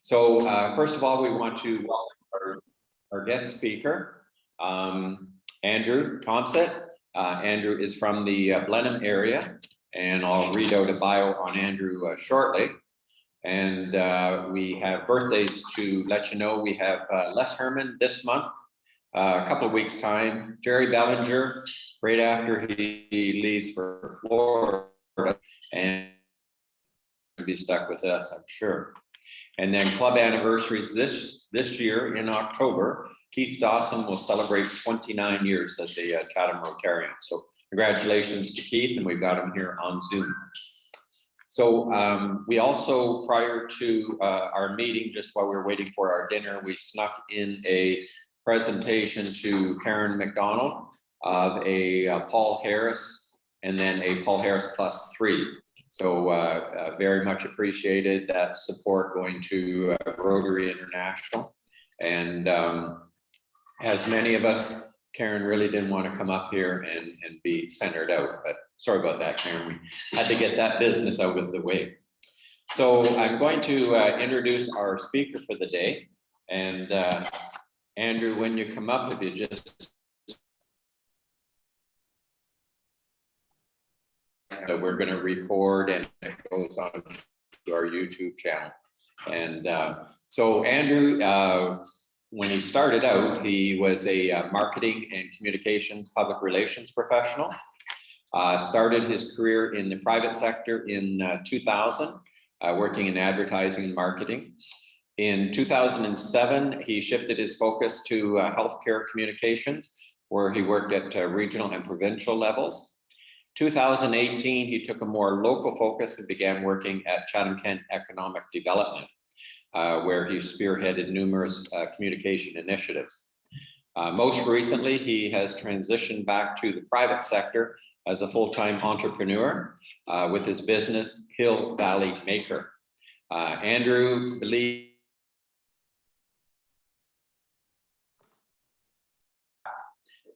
So first of all, we want to welcome our guest speaker, Andrew Tompsett. Andrew is from the Blenheim area, and I'll read out a bio on Andrew shortly. And we have birthdays to let you know. We have Les Herman this month, a couple of weeks time. Jerry Bellinger, right after he leaves for Florida, and will be stuck with us, I'm sure. And then club anniversaries this year in October. Keith Dawson will celebrate 29 years as a Chatham Rotarian. So congratulations to Keith, and we've got him here on Zoom. So we also, prior to our meeting, just while we were waiting for our dinner, we snuck in a presentation to Karen McDonald of a Paul Harris and then a Paul Harris +3. So very much appreciated that support going to Rotary International. And as many of us, Karen really didn't want to come up here and be centered out, but sorry about that, Karen. We had to get that business out of the way. So I'm going to introduce our speaker for the day. And Andrew, when you come up, if you just we're going to record and it goes on to our YouTube channel. And so Andrew, when he started out, he was a marketing and communications public relations professional. Started his career in the private sector in 2000, working in advertising and marketing. In 2007, he shifted his focus to healthcare communications, where he worked at regional and provincial levels. 2018, he took a more local focus and began working at Chatham-Kent Economic Development, where he spearheaded numerous communication initiatives. Most recently, he has transitioned back to the private sector as a full-time entrepreneur with his business, Hill Valley Maker. Andrew believes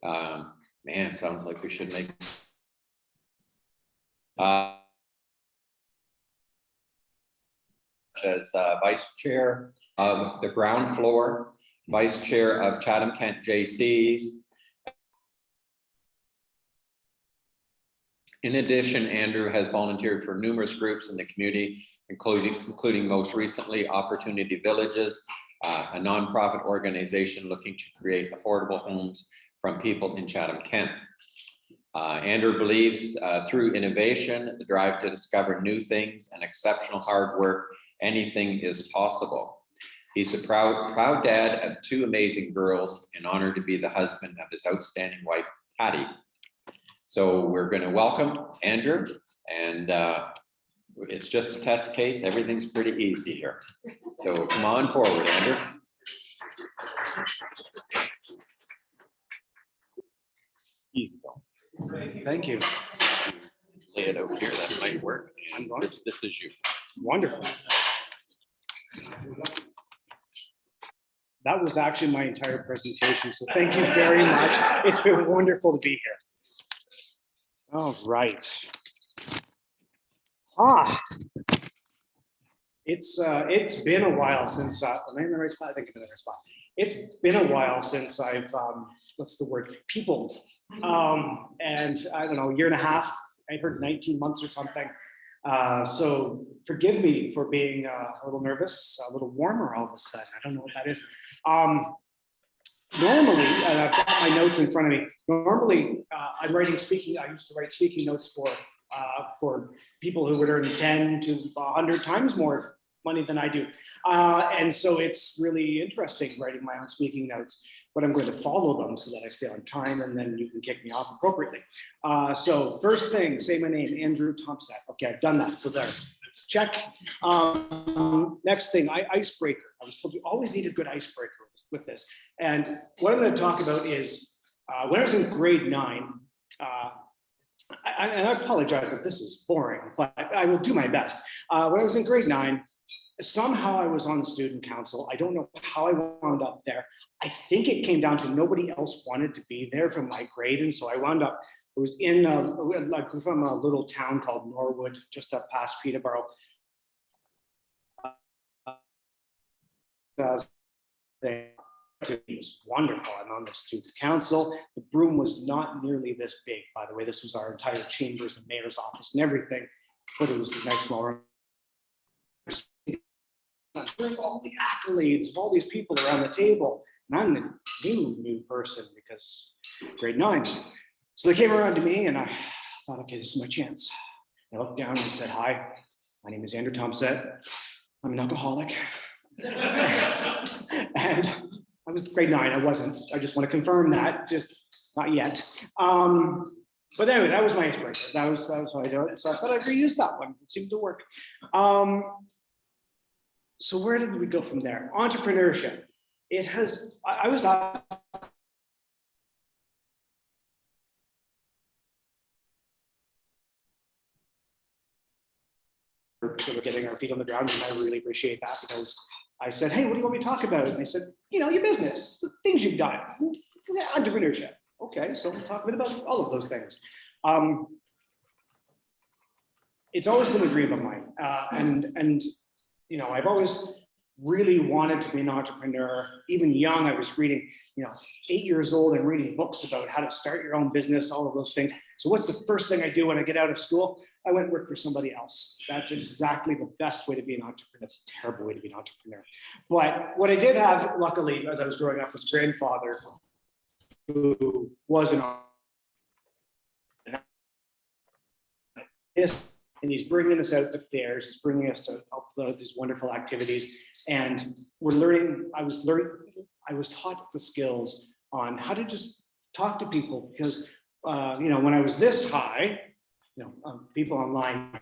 man, sounds like we should make as vice chair of the ground floor, vice chair of Chatham-Kent JCs. In addition, Andrew has volunteered for numerous groups in the community, including most recently Opportunity Villages, a nonprofit organization looking to create affordable homes from people in Chatham-Kent. Andrew believes through innovation, the drive to discover new things, and exceptional hard work, anything is possible. He's a proud dad of two amazing girls and honored to be the husband of his outstanding wife, Patty. So we're going to welcome Andrew, and it's just a test case. Everything's pretty easy here. So come on forward, Andrew. Easy go. Thank you. Lay it over here, that might work. This is you. Wonderful. That was actually my entire presentation, so thank you very much. It's been wonderful to be here. All right. It's been a while since am I in the right spot? I think I'm in the right spot. It's been a while since I've what's the word? Peopled. And I don't know, a year and a half. I heard 19 months or something. So forgive me for being a little nervous, a little warmer all of a sudden. I don't know what that is. Normally, I've got my notes in front of me. Normally, I'm writing speaking. I used to write speaking notes for people who would earn 10 to 100 times more money than I do. And so it's really interesting writing my own speaking notes, but I'm going to follow them so that I stay on time, and then you can kick me off appropriately. So first thing, say my name, Andrew Tompsett. Okay, I've done that, so there, check. Next thing, icebreaker. I was told you always need a good icebreaker with this. And what I'm going to talk about is when I was in grade 9, and I apologize if this is boring, but I will do my best. When I was in grade 9, somehow I was on the student council. I don't know how I wound up there. I think it came down to nobody else wanted to be there from my grade. And so I wound up, it was in like from a little town called Norwood, just up past Peterborough. It was wonderful. I'm on the student council. The room was not nearly this big, by the way. This was our entire chambers and mayor's office and everything, but it was a nice small room. All the accolades of all these people around the table, and I'm the new person because grade 9. So they came around to me, and I thought, okay, this is my chance. I looked down and said, "Hi, my name is Drew Tompsett. I'm an alcoholic." And I was grade 9. I wasn't. I just want to confirm that, just not yet. But anyway, that was my icebreaker. That was how I do it. So I thought I'd reuse that one. It seemed to work. So where did we go from there? Entrepreneurship. It has. I was asked sort of getting our feet on the ground, and I really appreciate that, because I said, "Hey, what do you want me to talk about?" And they said, "Your business, the things you've done, entrepreneurship." Okay, so we'll talk a bit about all of those things. It's always been a dream of mine, and I've always really wanted to be an entrepreneur. Even young, I was reading, 8 years old and reading books about how to start your own business, all of those things. So what's the first thing I do when I get out of school? I went work for somebody else. That's exactly the best way to be an entrepreneur. It's a terrible way to be an entrepreneur. But what I did have, luckily, as I was growing up, was a grandfather who was an entrepreneur. And he's bringing us out to fairs. He's bringing us to upload these wonderful activities. And I was taught the skills on how to just talk to people, because, when I was this high, people online,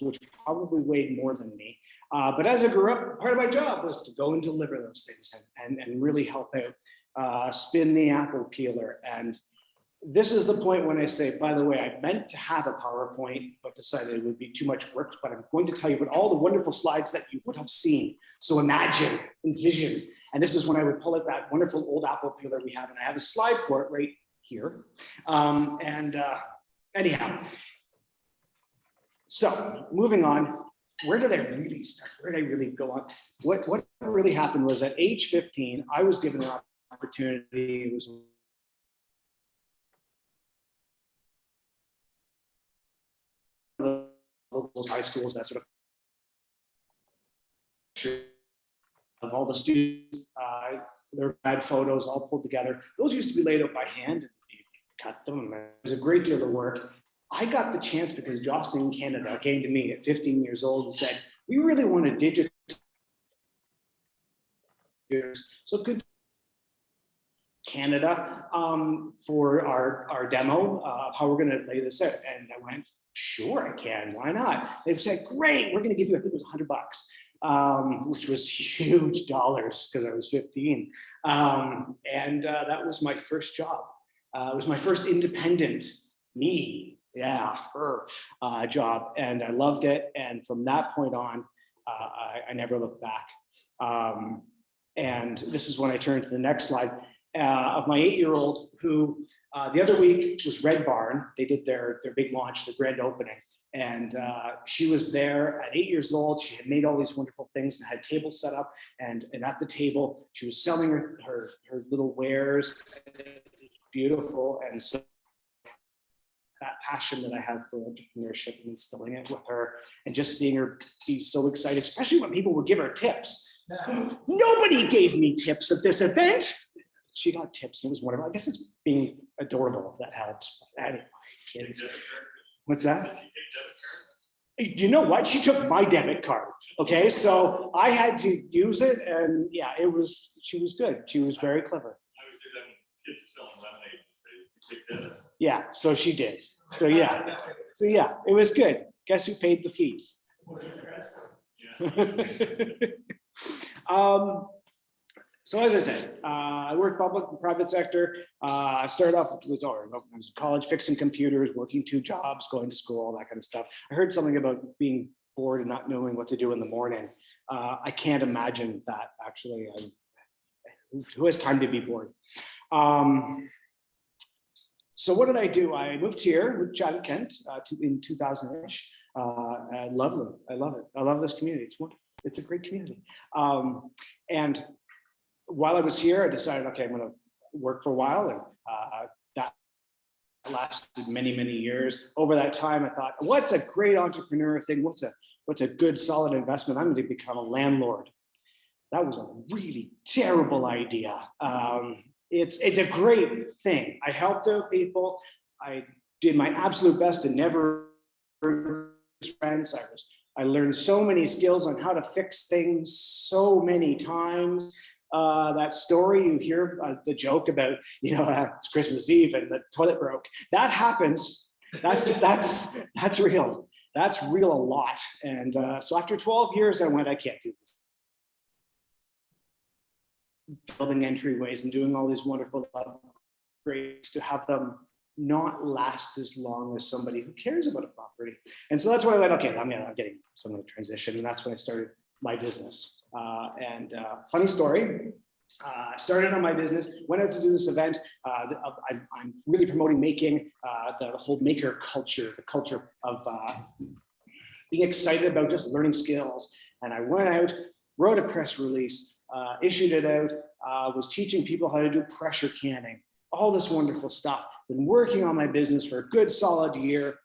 which probably weighed more than me. But as I grew up, part of my job was to go and deliver those things and really help out, spin the apple peeler. And this is the point when I say, by the way, I meant to have a PowerPoint, but decided it would be too much work. But I'm going to tell you about all the wonderful slides that you would have seen. So imagine, envision. And this is when I would pull out that wonderful old apple peeler we have. And I have a slide for it right here. Anyhow. So moving on, where did I really start? Where did I really go on? What really happened was at age 15, I was given an opportunity. It was local high schools, that sort of all the students, their bad photos all pulled together. Those used to be laid out by hand, and you cut them. It was a great deal of work. I got the chance because Jocelyn Canada came to me at 15 years old and said, "We really want to digitize." So could Canada for our demo of how we're going to lay this out. And I went, "Sure, I can. Why not?" They said, "Great, we're going to give you," I think it was $100, which was huge dollars because I was 15. That was my first job. It was my first independent job, and I loved it. And from that point on, I never looked back. And this is when I turned to the next slide of my 8-year-old who the other week was Red Barn. They did their big launch, the grand opening. And she was there at 8 years old. She had made all these wonderful things and had tables set up. And at the table, she was selling her little wares. Beautiful. And so that passion that I have for entrepreneurship and instilling it with her, and just seeing her be so excited, especially when people would give her tips. Nobody gave me tips at this event. She got tips. It was wonderful. I guess it's being adorable if that helps. Anyway, kids. What's that? You know what? She took my debit card. Okay, so I had to use it, and yeah, she was good. She was very clever. Yeah, so she did. So yeah, it was good. Guess who paid the fees? So as I said, I worked public and private sector. I started off I was in college fixing computers, working 2 jobs, going to school, all that kind of stuff. I heard something about being bored and not knowing what to do in the morning. I can't imagine that, actually. Who has time to be bored? So what did I do? I moved here with Chad and Kent in 2000-ish. I love it. I love it. I love this community. It's wonderful. It's a great community. And while I was here, I decided, okay, I'm going to work for a while, and that lasted many, many years. Over that time, I thought, what's a great entrepreneur thing? What's a good, solid investment? I'm going to become a landlord. That was a really terrible idea. It's a great thing. I helped out people. I did my absolute best to never friends. I learned so many skills on how to fix things so many times. That story you hear, the joke about, it's Christmas Eve and the toilet broke. That happens. That's real. That's real a lot. And so after 12 years, I went, I can't do this. Building entryways and doing all these wonderful upgrades to have them not last as long as somebody who cares about a property. And so that's why I went, okay, I'm getting some of the transition. And that's when I started my business. Funny story, I started on my business, went out to do this event. I'm really promoting making, the whole maker culture, the culture of being excited about just learning skills. And I went out, wrote a press release, issued it out, was teaching people how to do pressure canning, all this wonderful stuff. Been working on my business for a good solid year.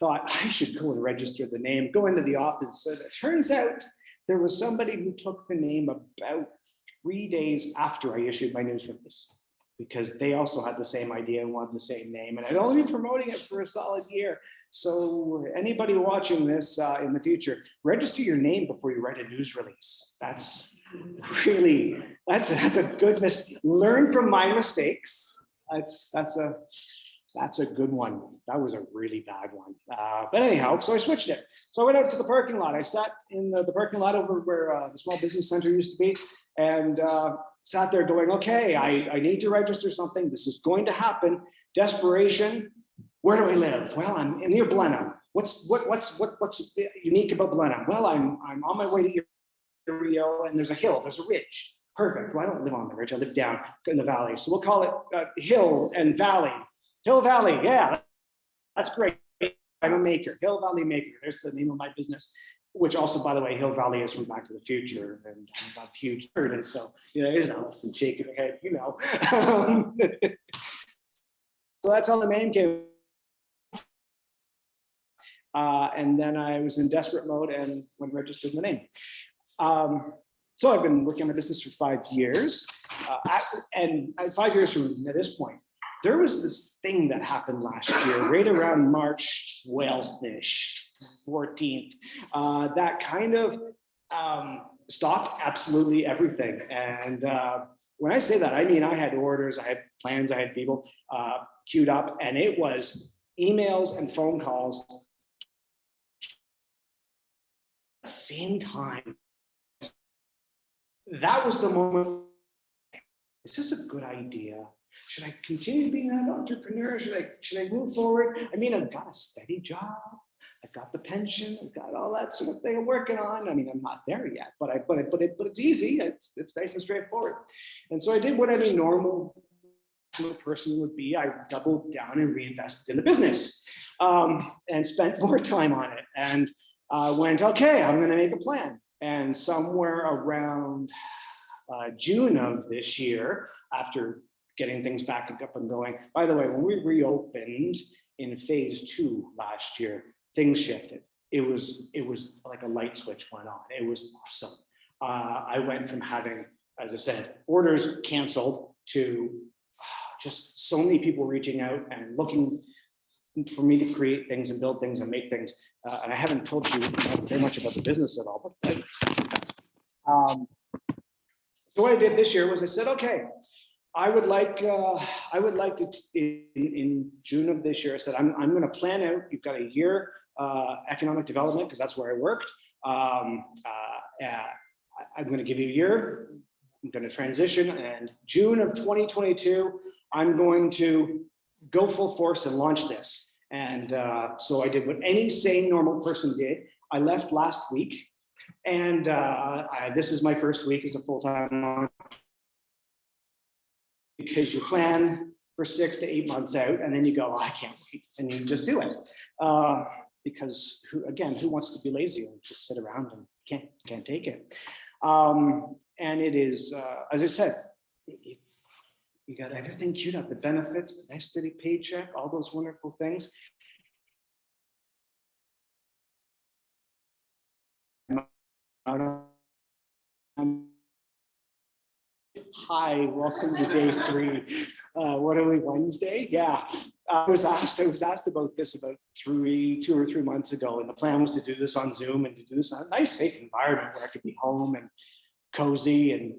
Thought I should go and register the name, go into the office. So it turns out there was somebody who took the name about 3 days after I issued my news release, because they also had the same idea and wanted the same name. And I'd only been promoting it for a solid year. So anybody watching this in the future, register your name before you write a news release. That's a good mistake. Learn from my mistakes. That's a good one. That was a really bad one. But anyhow, so I switched it. So I went out to the parking lot. I sat in the parking lot over where the small business center used to be, and sat there going, okay, I need to register something. This is going to happen. Desperation. Where do I live? Well, I'm near Blenheim. What's unique about Blenheim? Well, I'm on my way to Rio, and there's a hill, there's a ridge. Perfect. Well, I don't live on the ridge. I live down in the valley. So we'll call it Hill and Valley. Hill Valley. Yeah, that's great. I'm a maker. Hill Valley Maker. There's the name of my business, which also, by the way, Hill Valley is from Back to the Future, and I'm a huge nerd. And so, there's Allison shaking her head, So that's how the name came. And then I was in desperate mode and went and registered the name. So I've been working on my business for 5 years. And 5 years from this point, there was this thing that happened last year, right around March 12th-ish, 14th, that kind of stopped absolutely everything. And when I say that, I mean, I had orders, I had plans, I had people queued up, and it was emails and phone calls at the same time. That was the moment. Is this a good idea? Should I continue being an entrepreneur? Should I move forward? I mean, I've got a steady job. I've got the pension. I've got all that sort of thing I'm working on. I mean, I'm not there yet, but it's easy. It's nice and straightforward. And so I did what any normal person would be. I doubled down and reinvested in the business, and spent more time on it. And went, okay, I'm going to make a plan. And somewhere around June of this year, after getting things back up and going, by the way, when we reopened in phase 2 last year, things shifted. It was like a light switch went on. It was awesome. I went from having, as I said, orders canceled to just so many people reaching out and looking for me to create things and build things and make things. And I haven't told you very much about the business at all. But so what I did this year was I said, okay, I would like to, in June of this year, I said, I'm going to plan out, you've got a year economic development, because that's where I worked. I'm going to give you a year. I'm going to transition, and June of 2022, I'm going to go full force and launch this. And so I did what any sane, normal person did. I left last week, and this is my first week as a full-time, because you plan, for 6 to 8 months out, and then you go, oh, I can't wait, and you just do it. Because who wants to be lazy and just sit around and can't take it? And it is, as I said, you got everything queued up, the benefits, the nice steady paycheck, all those wonderful things. Hi, welcome to day 3. What are we, Wednesday? Yeah. I was asked about this about 2 or 3 months ago, and the plan was to do this on Zoom and to do this in a nice, safe environment where I could be home and cozy and,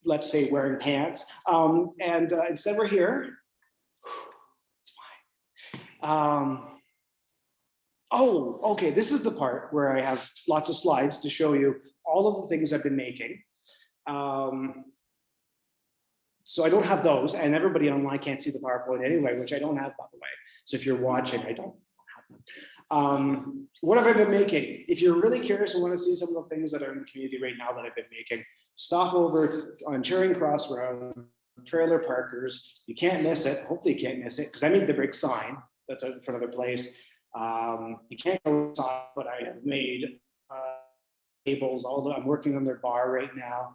let's say, wearing pants. Instead we're here. It's fine. Oh, okay, this is the part where I have lots of slides to show you all of the things I've been making. So I don't have those, and everybody online can't see the PowerPoint anyway, which I don't have, by the way. So if you're watching, I don't have them. What have I been making? If you're really curious and want to see some of the things that are in the community right now that I've been making, stop over on Charing Cross Road, Trailer Parkers. You can't miss it. Hopefully you can't miss it, because I made the big sign that's out in front of the place. You can't go inside, but I have made tables, I'm working on their bar right now.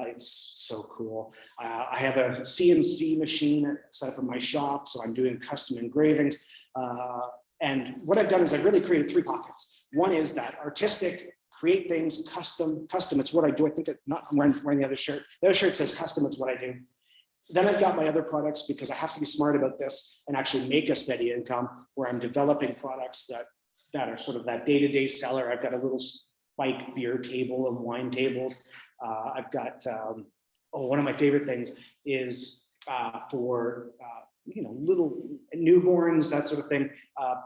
It's so cool. I have a CNC machine set up in my shop, so I'm doing custom engravings. And what I've done is I've really created 3 pockets. One is that artistic, create things, custom, it's what I do. I think I'm wearing the other shirt. The other shirt says custom, it's what I do. Then I've got my other products, because I have to be smart about this and actually make a steady income, where I'm developing products that are sort of that day-to-day seller. I've got a little spike beer table and wine tables. I've got, one of my favorite things is for little newborns, that sort of thing,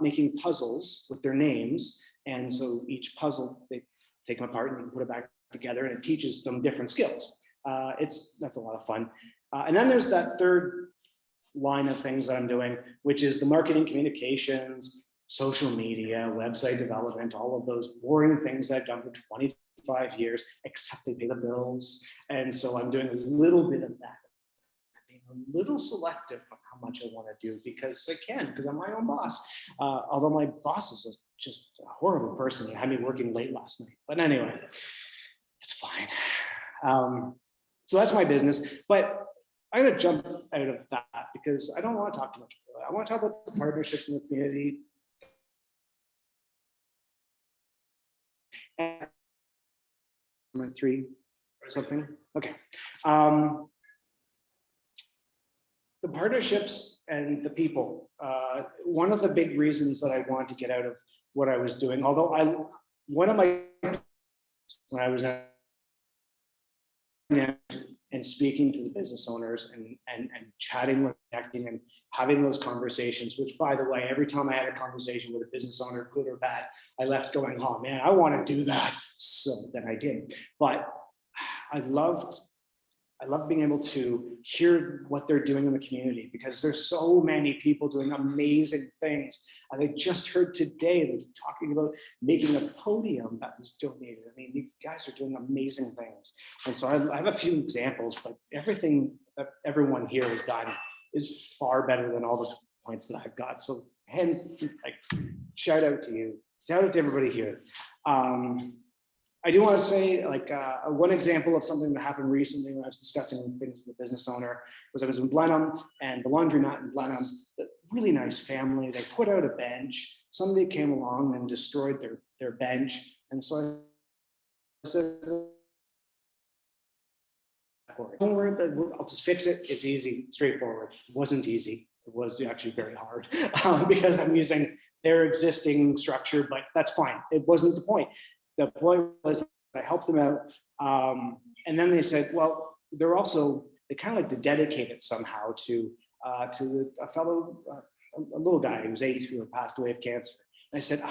making puzzles with their names. And so each puzzle, they take them apart and you can put it back together, and it teaches them different skills. That's a lot of fun. And then there's that third line of things that I'm doing, which is the marketing, communications, social media, website development, all of those boring things I've done for 25 years, except they pay the bills. And so I'm doing a little bit of that. I'm being a little selective on how much I want to do, because I can, because I'm my own boss. Although my boss is just a horrible person. He had me working late last night. But anyway, it's fine. So that's my business. But I'm going to jump out of that, because I don't want to talk too much about it. I want to talk about the partnerships in the community. And 3 or something. Okay. The partnerships and the people. One of the big reasons that I wanted to get out of what I was doing, although when I was and speaking to the business owners and chatting with, connecting and having those conversations, which, by the way, every time I had a conversation with a business owner, good or bad, I left going, oh man, I want to do that. So then I did. But I loved being able to hear what they're doing in the community, because there's so many people doing amazing things. And I just heard today they're talking about making a podium that was donated. I mean, you guys are doing amazing things. And so I have a few examples, but everything that everyone here has done is far better than all the points that I've got. So hence, shout out to you. Shout out to everybody here. I do want to say, one example of something that happened recently when I was discussing things with a business owner was I was in Blenheim, and the laundromat in Blenheim, really nice family. They put out a bench. Somebody came along and destroyed their bench. And so I said, don't worry, I'll just fix it. It's easy, straightforward. It wasn't easy. It was actually very hard because I'm using their existing structure, but that's fine. It wasn't the point. The point was I helped them out. And then they said, well, they kind of like to dedicate it somehow to a fellow, a little guy who was 8 who had passed away of cancer. And I said,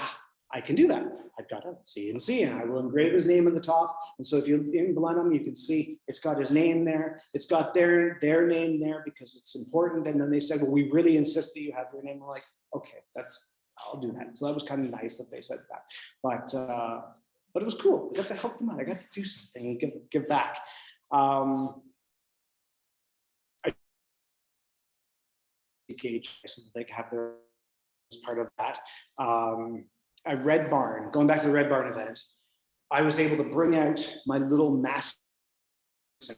I can do that. I've got a CNC and I will engrave his name on the top. And so if you're in Blenheim, you can see it's got his name there. It's got their name there because it's important. And then they said, well, we really insist that you have your name. I'm like, okay, I'll do that. So that was kind of nice that they said that. But it was cool. I got to help them out. I got to do something and give back. cage so that they can have their as part of that. A Red Barn, going back to the Red Barn event, I was able to bring out my little massive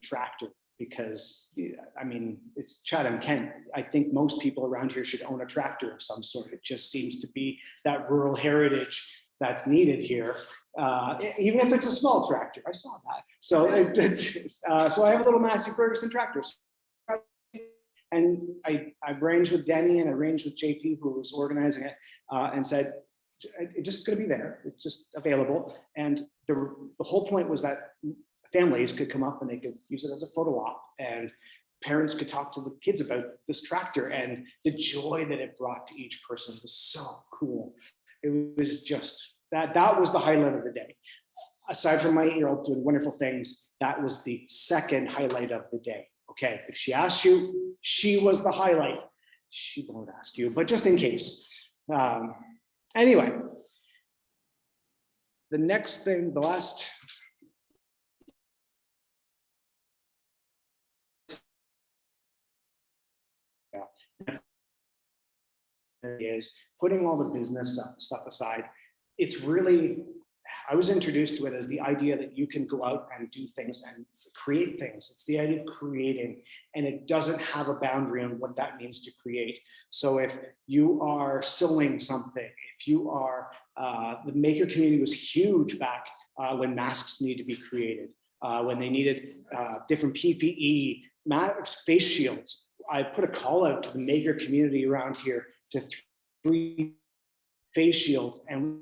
tractor because, I mean, it's Chatham, Kent. I think most people around here should own a tractor of some sort. It just seems to be that rural heritage that's needed here, even if it's a small tractor. I saw that. So, so I have a little Massey Ferguson tractor. And I arranged with Denny and I arranged with JP, who was organizing it, and said, it's just going to be there. It's just available. And the whole point was that families could come up and they could use it as a photo op, and parents could talk to the kids about this tractor, and the joy that it brought to each person was so cool. It was just that was the highlight of the day. Aside from my 8-year-old doing wonderful things, that was the second highlight of the day. Okay, if she asked you, she was the highlight. She won't ask you, but just in case. Anyway, the next thing, the last is putting all the business stuff aside. It's really, I was introduced to it as the idea that you can go out and do things and create things. It's the idea of creating, and it doesn't have a boundary on what that means to create. So if you are sewing something, if you are, the maker community was huge back when masks needed to be created, when they needed different PPE, face shields. I put a call out to the maker community around here to 3 face shields, and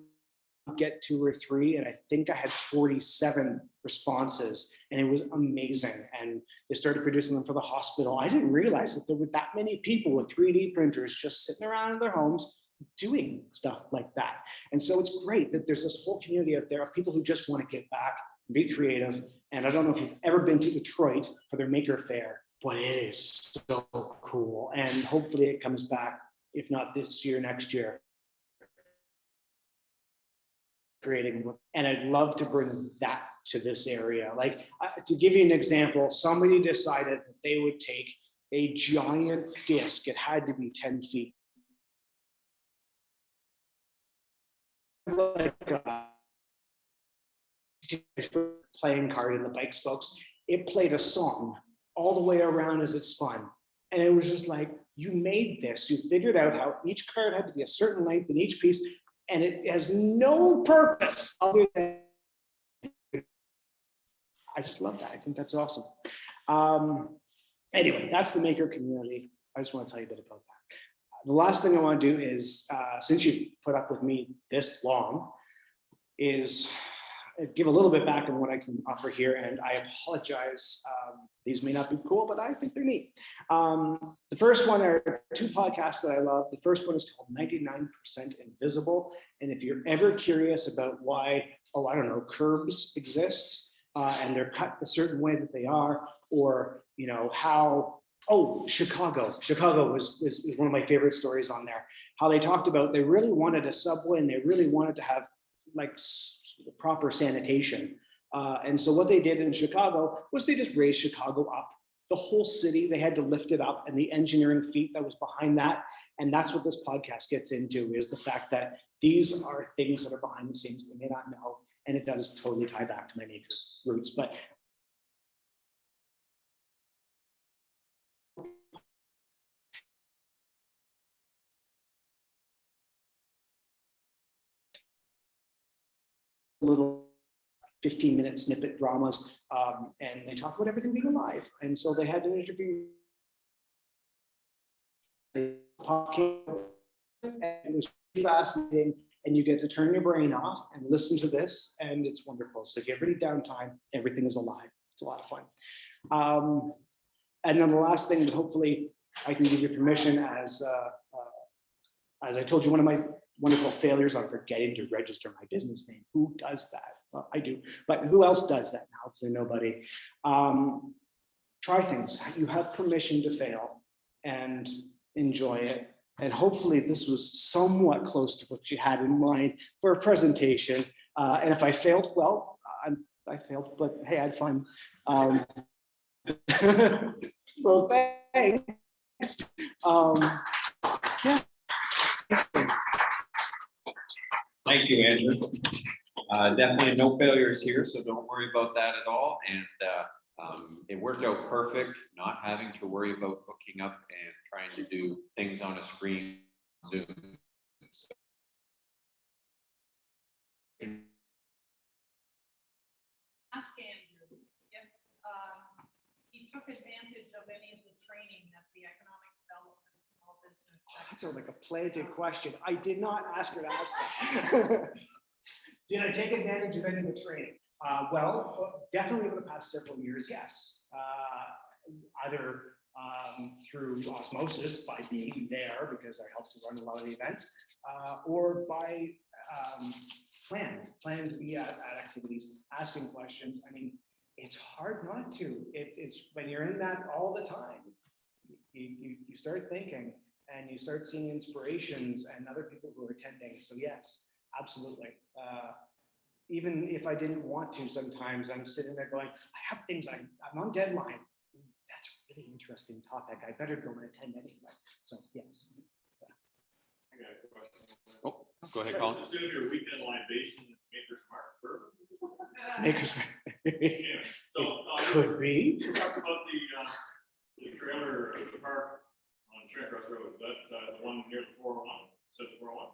get 2 or 3, and I think I had 47 responses, and it was amazing. And they started producing them for the hospital. I didn't realize that there were that many people with 3D printers just sitting around in their homes doing stuff like that. And so it's great that there's this whole community out there of people who just want to get back, be creative. And I don't know if you've ever been to Detroit for their maker fair, but it is so cool. And hopefully it comes back, if not this year, next year. Creating, and I'd love to bring that to this area. Like, to give you an example, somebody decided that they would take a giant disc, it had to be 10 feet, like a playing card in the bike spokes. It played a song all the way around as it spun, and it was just like, you made this, you figured out how each card had to be a certain length in each piece, and it has no purpose other than, I just love that. I think that's awesome. Anyway, that's the maker community. I just want to tell you a bit about that. The last thing I want to do is, since you put up with me this long, is give a little bit back on what I can offer here. And I apologize. These may not be cool, but I think they're neat. The first one are 2 podcasts that I love. The first one is called 99% Invisible. And if you're ever curious about why, I don't know, curbs exist and they're cut the certain way that they are, or, how, Chicago was one of my favorite stories on there. How they talked about, they really wanted a subway and they really wanted to have like proper sanitation. And so what they did in Chicago was they just raised Chicago up. The whole city, they had to lift it up, and the engineering feat that was behind that. And that's what this podcast gets into, is the fact that these are things that are behind the scenes we may not know. And it does totally tie back to my maker roots. But little 15-minute snippet dramas, and they talk about everything being alive. And so they had an interview. It was fascinating, and you get to turn your brain off and listen to this, and it's wonderful. So if you have any downtime, everything is alive. It's a lot of fun. And then the last thing that hopefully I can give you permission, as I told you, one of my wonderful failures on forgetting to register my business name. Who does that? Well, I do, but who else does that now? Hopefully nobody. Try things. You have permission to fail and enjoy it. And hopefully this was somewhat close to what you had in mind for a presentation. And if I failed, well, I failed, but hey, I had fun. So thanks. Yeah. Thank you, Andrew. Definitely no failures here, so don't worry about that at all. And it worked out perfect, not having to worry about hooking up and trying to do things on a screen, Zoom. So, Ask Andrew if he took advantage of any of the training that the Economic Development Small Business That's Sector. like a planted question. I did not ask her to ask that. Did I take advantage of any of the training? Well, definitely over the past several years, yes. Either through osmosis by being there because I helped to run a lot of the events, or by planned to be at activities, asking questions. I mean, it's hard not to. It's when you're in that all the time, you start thinking and you start seeing inspirations and other people who are attending. So yes, absolutely. Even if I didn't want to, sometimes I'm sitting there going, I have things, I'm on deadline. That's a really interesting topic. I better go and attend anyway. So yes. I got a question. oh, go ahead, Colin. Assume your weekend libation is Maker's Mark bourbon. Makers. Yeah. So Could be. you talked about the trailer park on Charing Cross Road. Is that the one near the 401? Said 401.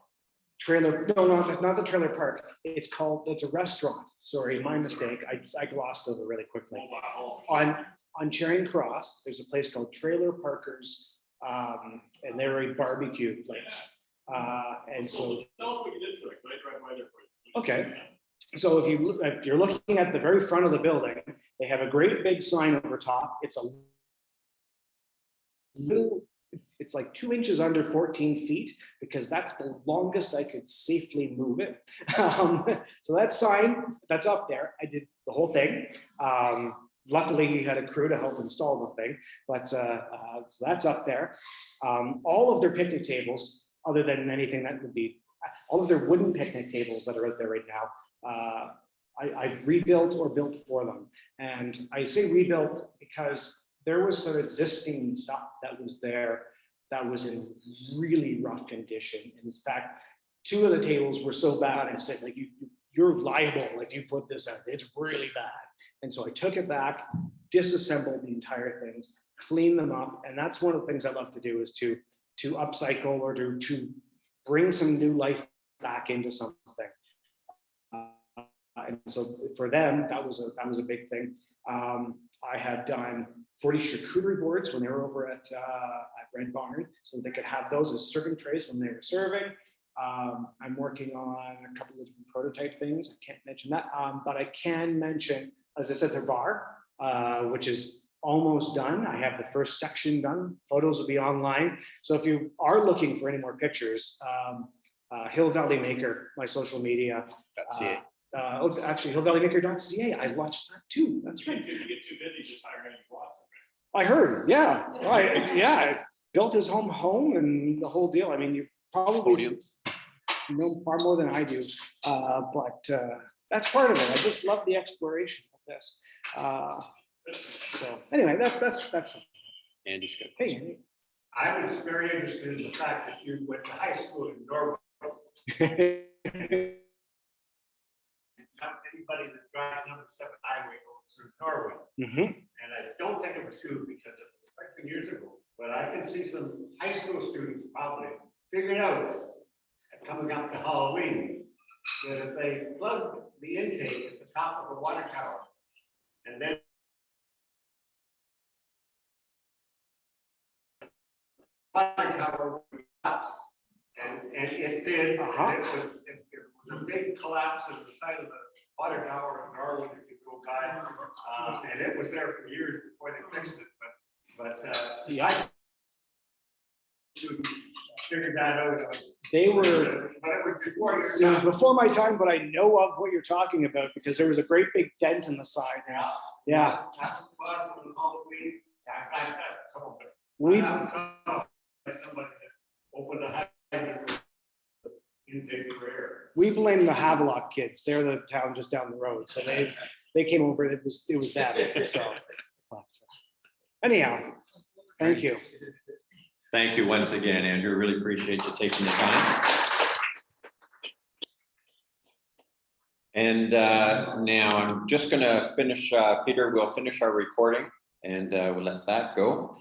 Trailer, no, not the trailer park. It's a restaurant. Sorry, my mistake. I glossed over really quickly. Oh, wow. On Charing Cross, there's a place called Trailer Parkers, and they're a barbecue place. And so, tell us what you did to it. I drive by there for you. okay. So if you're looking at the very front of the building, they have a great big sign over top. It's a little, it's like 2 inches under 14 feet because that's the longest I could safely move it. So that sign, that's up there. I did the whole thing. Luckily, he had a crew to help install the thing, but so that's up there. All of their picnic tables, other than anything that would be, all of their wooden picnic tables that are out there right now, I rebuilt or built for them. And I say rebuilt because there was some existing stuff that was there that was in really rough condition. In fact, 2 of the tables were so bad, I said, like, you're liable if you put this out. It's really bad. And so I took it back, disassembled the entire things, cleaned them up. And that's one of the things I love to do is to upcycle or to bring some new life back into something. And so for them, that was a big thing. I have done 40 charcuterie boards when they were over at Red Barn, so they could have those as serving trays when they were serving. I'm working on a couple of different prototype things. I can't mention that, but I can mention, as I said, the bar, which is almost done. I have the first section done. Photos will be online. So if you are looking for any more pictures, Hill Valley Maker, my social media. Actually, hillvalleymaker.ca. I watched that too. That's right. If you get too busy, just hire any boss. I heard, yeah. I built his home and the whole deal. I mean, you probably know far more than I do, but that's part of it. I just love the exploration of this. So anyway, that's Andy's good. Hey, Andy. I was very interested in the fact that you went to high school in Norway. Not anybody that drives number 7 highway goes through Norway. And I don't think it was true because it was quite a few years ago. But I can see some high school students probably figuring out coming up to Halloween that if they plug the intake at the top of a water tower and then water tower collapse, and it did. It was a big collapse at the side of the water tower in Norway that you go by, and it was there for years before they fixed it. But Yeah. I figured that out. They were, But it was before your it was time. before my time, but I know of what you're talking about because there was a great big dent in the side. Yeah. That's why on Halloween, I come up with. We, Somebody that opened a hydrant intake for air. we blame the Havelock kids. They're the town just down the road. So they came over. It was that. So but, anyhow, thank you. Thank you once again, Andrew. Really appreciate you taking the time. And now I'm just going to finish, Peter, we'll finish our recording and we'll let that go.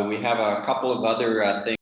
We have a couple of other things